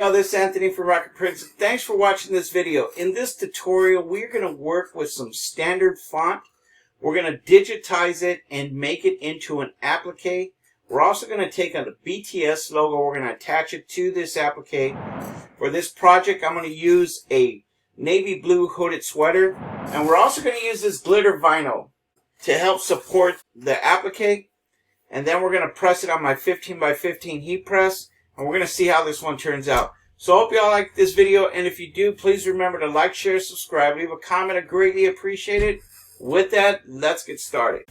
Now, this is Anthony from Rocket Prints. Thanks for watching this video. In this tutorial, we're going to work with some standard font. We're going to digitize it and make it into an applique. We're also going to take a BTS logo. We're going to attach it to this applique. For this project, I'm going to use a navy blue hooded sweater. And we're also going to use this glitter vinyl to help support the applique. And then we're going to press it on my 15x15 heat press. And we're going to see how this one turns out. So I hope y'all like this video, and if you do, please remember to like, share, subscribe, leave a comment. I greatly appreciate it. With that, let's get started.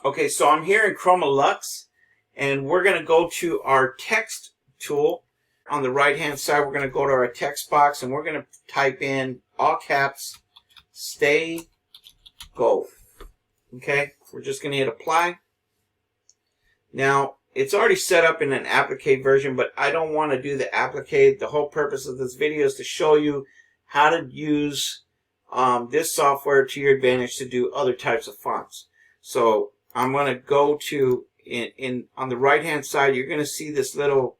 Okay, so I'm here in Chroma Luxe, and we're going to go to our text tool. On the right hand side, we're going to go to our text box, and we're going to type in all caps, stay gold. Okay, we're just going to hit apply. Now, it's already set up in an applique version, but I don't want to do the applique. The whole purpose of this video is to show you how to use this software to your advantage to do other types of fonts. So I'm going to go to, on the right hand side, you're going to see this little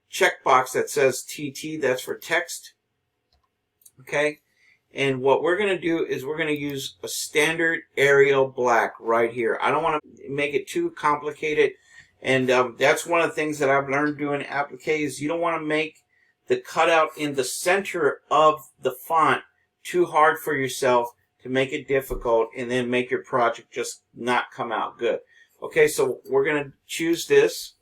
checkbox that says TT. That's for text. Okay. And what we're going to do is we're going to use a standard Arial black right here. I don't want to make it too complicated. And that's one of the things that I've learned doing appliques. You don't want to make the cutout in the center of the font too hard for yourself to make it difficult and then make your project just not come out good. Okay, so we're going to choose this.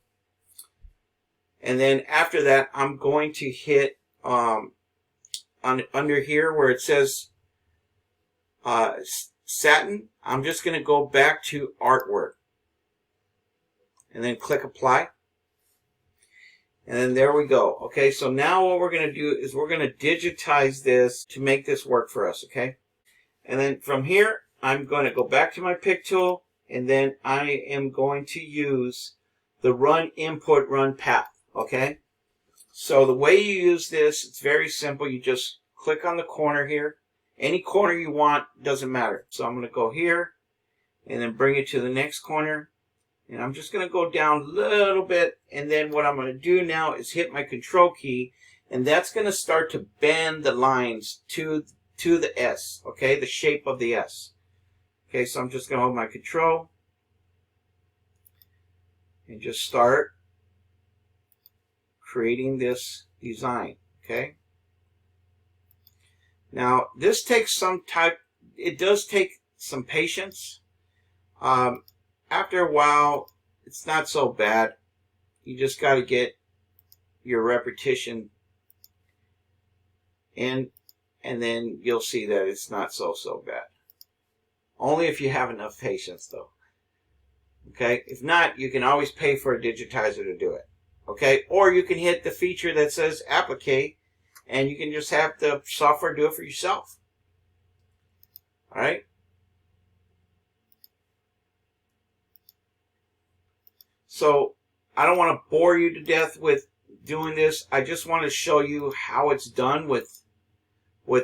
And then after that, I'm going to hit under here where it says satin. I'm just going to go back to artwork. And then click apply. And then there we go. Okay, so now what we're going to do is we're going to digitize this to make this work for us. Okay. And then from here, I'm going to go back to my pick tool, and then I am going to use the run input, run path. Okay? So the way you use this, it's very simple. You just click on the corner here. Any corner you want, doesn't matter. So I'm going to go here, and then bring it to the next corner. And I'm just going to go down a little bit, and then what I'm going to do now is hit my control key, and that's going to start to bend the lines to the S, okay, the shape of the S. Okay, so I'm just going to hold my control and just start creating this design, okay. Now, this takes some time. It does take some patience. After a while, it's not so bad. You just got to get your repetition in, and then you'll see that it's not so bad. Only if you have enough patience, though. Okay? If not, you can always pay for a digitizer to do it. Okay? Or you can hit the feature that says applique, and you can just have the software do it for yourself. Alright? So, I don't want to bore you to death with doing this. I just want to show you how it's done with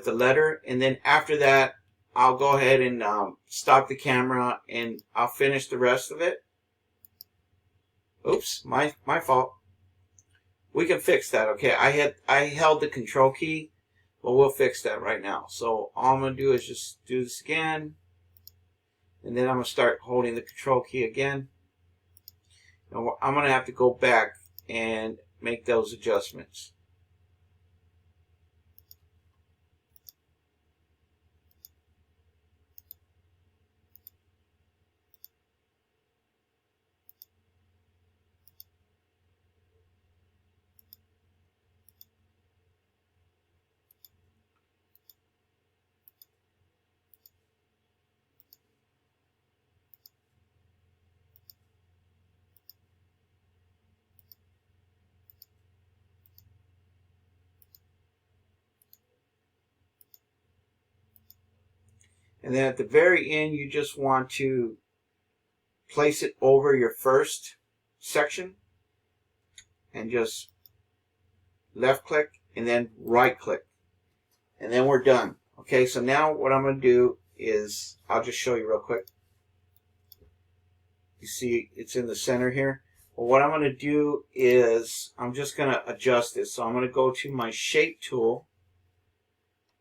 the letter, and then after that I'll go ahead and stop the camera and I'll finish the rest of it. Oops, my fault. We can fix that. Okay, I held the control key, but we'll fix that right now. So all I'm gonna do is just do this again, and then I'm gonna start holding the control key again. And I'm gonna have to go back and make those adjustments. And then at the very end, you just want to place it over your first section and just left click and then right click. And then we're done. Okay, so now what I'm going to do is, I'll just show you real quick. You see it's in the center here. Well, what I'm going to do is I'm just going to adjust this. So I'm going to go to my shape tool,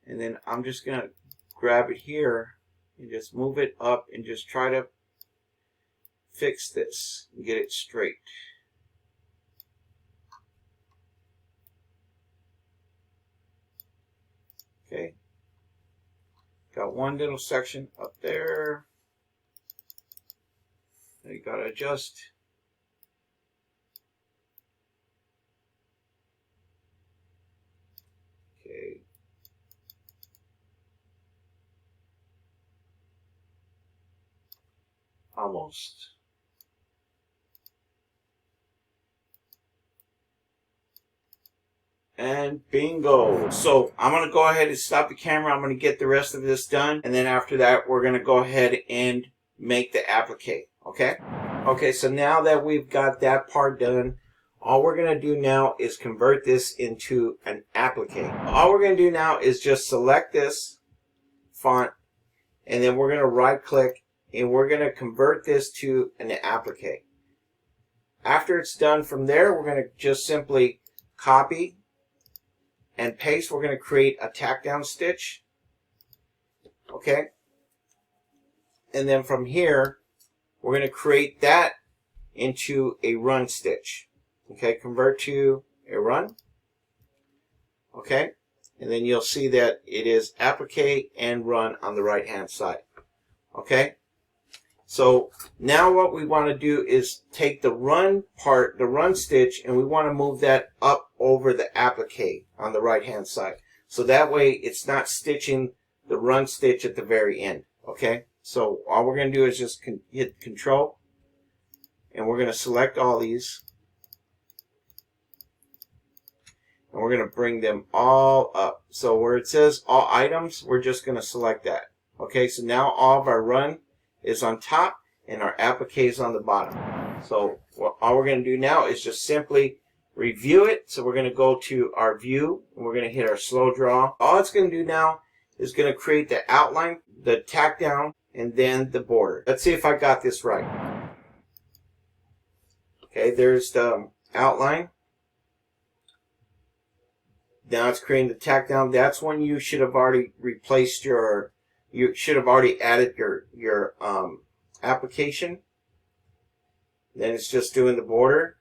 and then I'm just going to grab it here and just move it up and just try to fix this and get it straight. Okay. Got one little section up there. Now you got to adjust. Okay. Almost. And bingo. So I'm going to go ahead and stop the camera. I'm going to get the rest of this done. And then after that, we're going to go ahead and make the applique. Okay? Okay, so now that we've got that part done, all we're going to do now is convert this into an applique. All we're going to do now is just select this font, and then we're going to right click, and we're going to convert this to an applique. After it's done from there, we're going to just simply copy and paste. We're going to create a tack down stitch. Okay? And then from here, we're going to create that into a run stitch. Okay, convert to a run. Okay, and then you'll see that it is applique and run on the right hand side. Okay, so now what we want to do is take the run part, the run stitch, and we want to move that up over the applique on the right hand side. So that way it's not stitching the run stitch at the very end. Okay, so all we're going to do is just hit Control, and we're going to select all these. And we're going to bring them all up. So where it says all items, we're just going to select that. Okay, so now all of our run is on top and our applique is on the bottom. So all we're going to do now is just simply review it. So we're going to go to our view and we're going to hit our slow draw. All it's going to do now is going to create the outline, the tack down, and then the border. Let's see if I got this right. Okay, there's the outline. Now it's creating the tack down. That's when you should have already replaced your, you should have already added your application. Then it's just doing the border.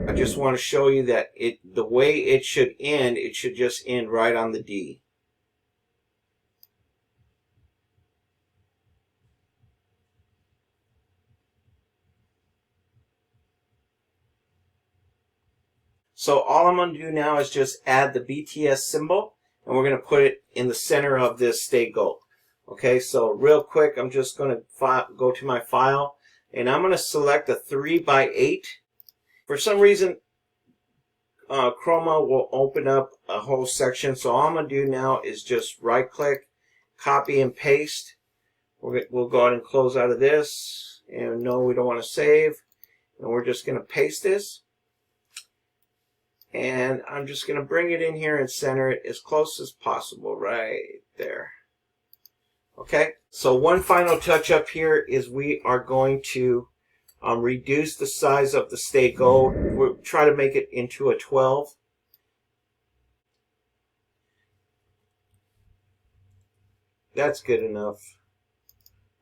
I just want to show you that the way it should end, it should just end right on the D. So all I'm going to do now is just add the BTS symbol, and we're going to put it in the center of this stay gold. Okay, so real quick, I'm just going to go to my file, and I'm going to select a 3x8. For some reason, Chroma will open up a whole section, so all I'm going to do now is just right-click, copy and paste. We'll go ahead and close out of this, and no, we don't want to save, and we're just going to paste this. And I'm just going to bring it in here and center it as close as possible right there. Okay, so one final touch up here is we are going to reduce the size of the stay gold. We'll try to make it into a 12. That's good enough.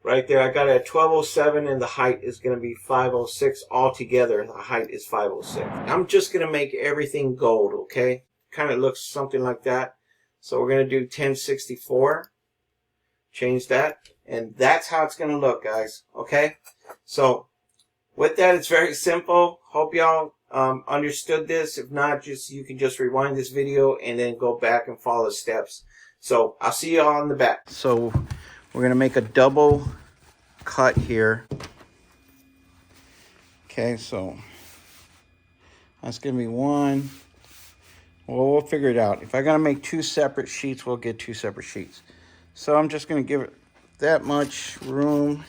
Right there, I got it at 1207 and the height is going to be 506. Altogether, the height is 506. I'm just going to make everything gold, okay? Kind of looks something like that. So we're going to do 1064. Change that. And that's how it's going to look, guys, okay? So with that, it's very simple. Hope y'all understood this. If not, you can just rewind this video and then go back and follow the steps. So I'll see you all in the back. So we're going to make a double cut here. Okay, so that's going to be one. Well, we'll figure it out. If I got to make two separate sheets, we'll get two separate sheets. So I'm just going to give it that much room.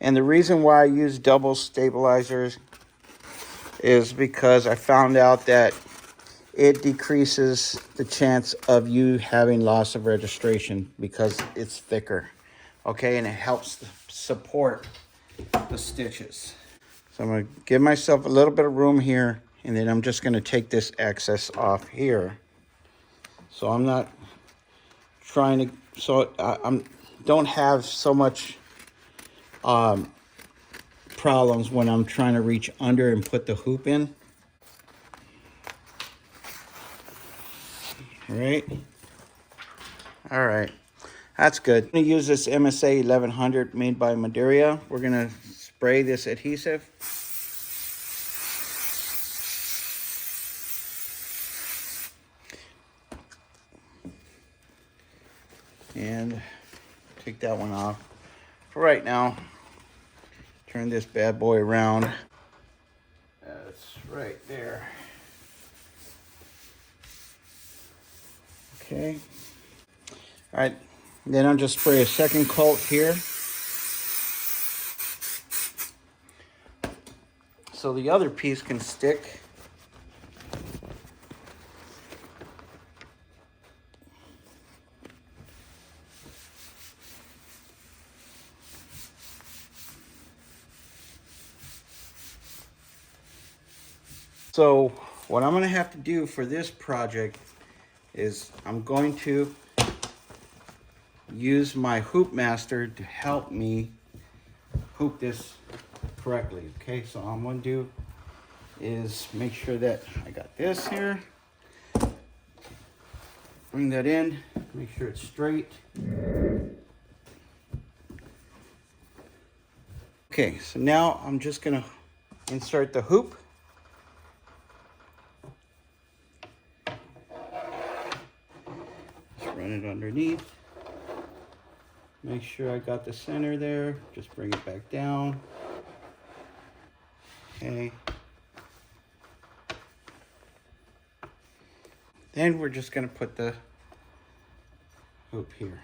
And the reason why I use double stabilizers is because I found out that it decreases the chance of you having loss of registration because it's thicker. Okay, and it helps support the stitches. So I'm going to give myself a little bit of room here, and then I'm just going to take this excess off here. So I'm not trying to, so I'm don't have so much problems when I'm trying to reach under and put the hoop in. All right, that's good. I'm going to use this MSA 1100 made by Madeira. We're going to spray this adhesive. And take that one off. For right now, turn this bad boy around. That's right there. Okay. All right, then I'll just spray a second coat here. So the other piece can stick. So what I'm going to have to do for this project is I'm going to use my hoop master to help me hoop this correctly. Okay, so all I'm going to do is make sure that I got this here. Bring that in, make sure it's straight. Okay, so now I'm just going to insert the hoop. Run it underneath. Make sure I got the center there. Just bring it back down. Okay. Then we're just going to put the hoop here.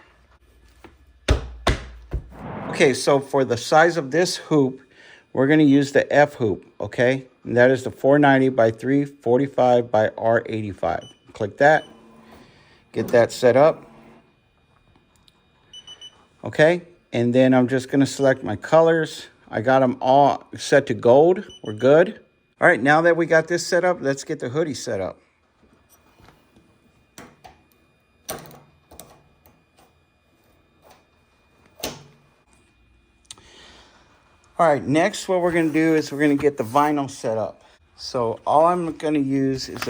Okay, so for the size of this hoop, we're going to use the F hoop, okay? And that is the 490 by 345 by R85. Click that. Get that set up. Okay, and then I'm just going to select my colors. I got them all set to gold. We're good. All right, now that we got this set up, let's get the hoodie set up. All right, next what we're going to do is we're going to get the vinyl set up. So all I'm going to use is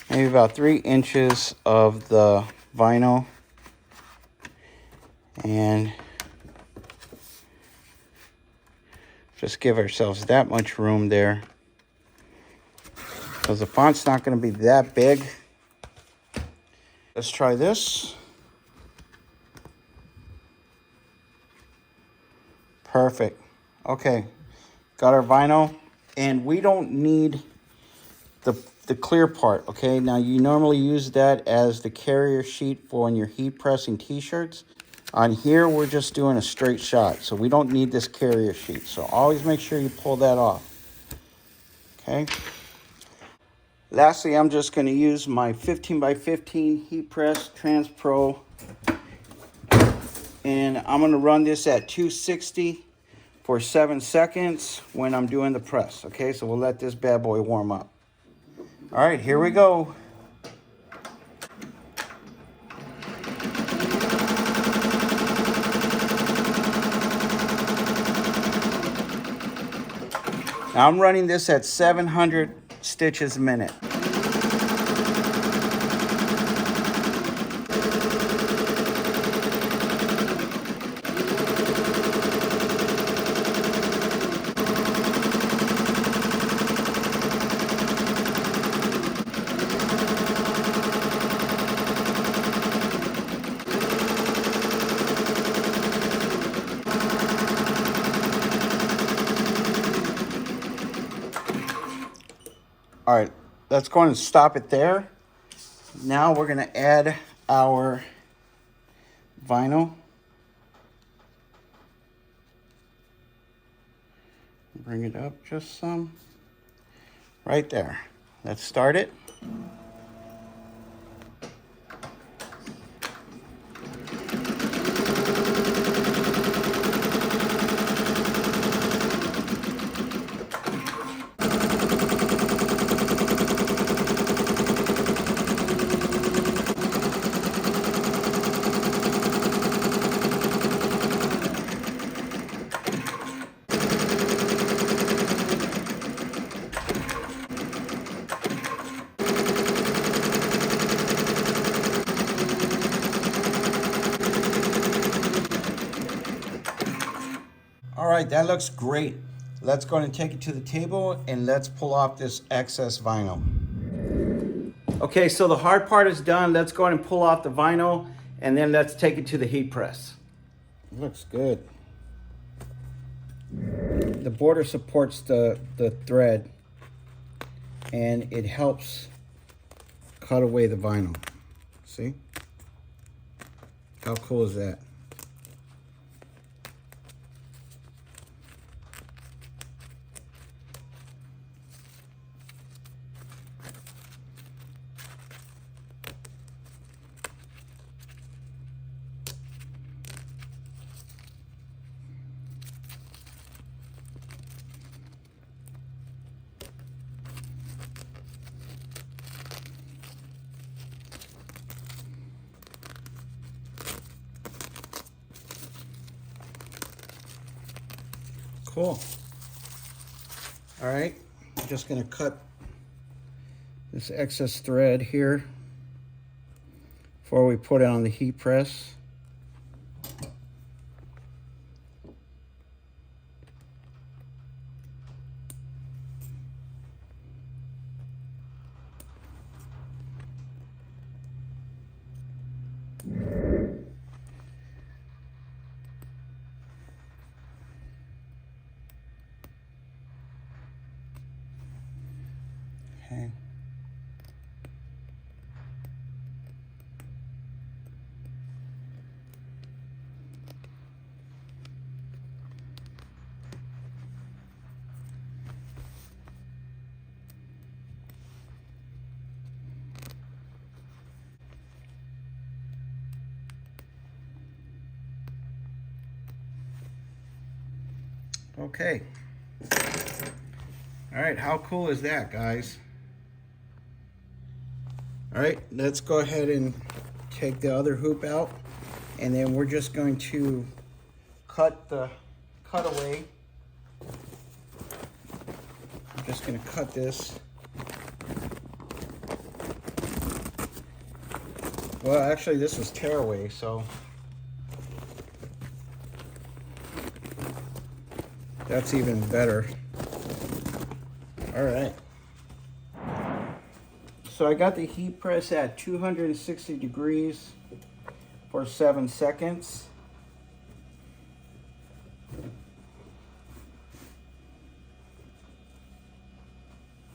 maybe about 3 inches of the vinyl, and just give ourselves that much room there because the font's not going to be that big. Let's try this. Perfect. Okay, got our vinyl, and we don't need the clear part. Okay, now you normally use that as the carrier sheet for when you're heat pressing t-shirts. On here we're just doing a straight shot, so we don't need this carrier sheet, so always make sure you pull that off. Okay, lastly I'm just going to use my 15 by 15 Heatpress Transpro, and I'm going to run this at 260 for 7 seconds when I'm doing the press. Okay, so we'll let this bad boy warm up. All right, here we go. Now I'm running this at 700 stitches a minute. All right, let's go and stop it there. Now we're gonna add our vinyl. Bring it up just some. Right there. Let's start it. All right, that looks great. Let's go and take it to the table and let's pull off this excess vinyl. Okay, so the hard part is done. Let's go ahead and pull off the vinyl and then let's take it to the heat press. Looks good. The border supports the thread and it helps cut away the vinyl. See? How cool is that? Cool. All right, I'm just gonna cut this excess thread here before we put it on the heat press. Okay. Okay. All right, how cool is that, guys? All right, let's go ahead and take the other hoop out, and then we're just going to cut the cutaway. I'm just going to cut this. Well, actually, this was tearaway, so that's even better. All right. So I got the heat press at 260 degrees for 7 seconds.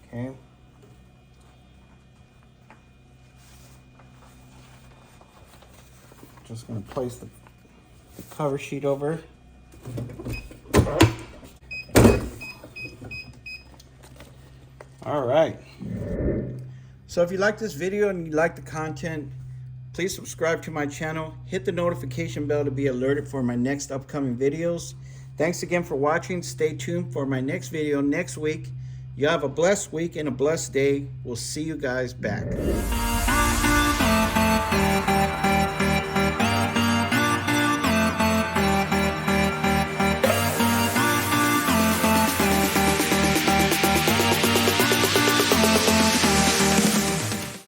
Okay. Just going to place the cover sheet over. All right. So if you like this video and you like the content, please subscribe to my channel. Hit the notification bell to be alerted for my next upcoming videos. Thanks again for watching. Stay tuned for my next video next week. You have a blessed week and a blessed day. We'll see you guys back.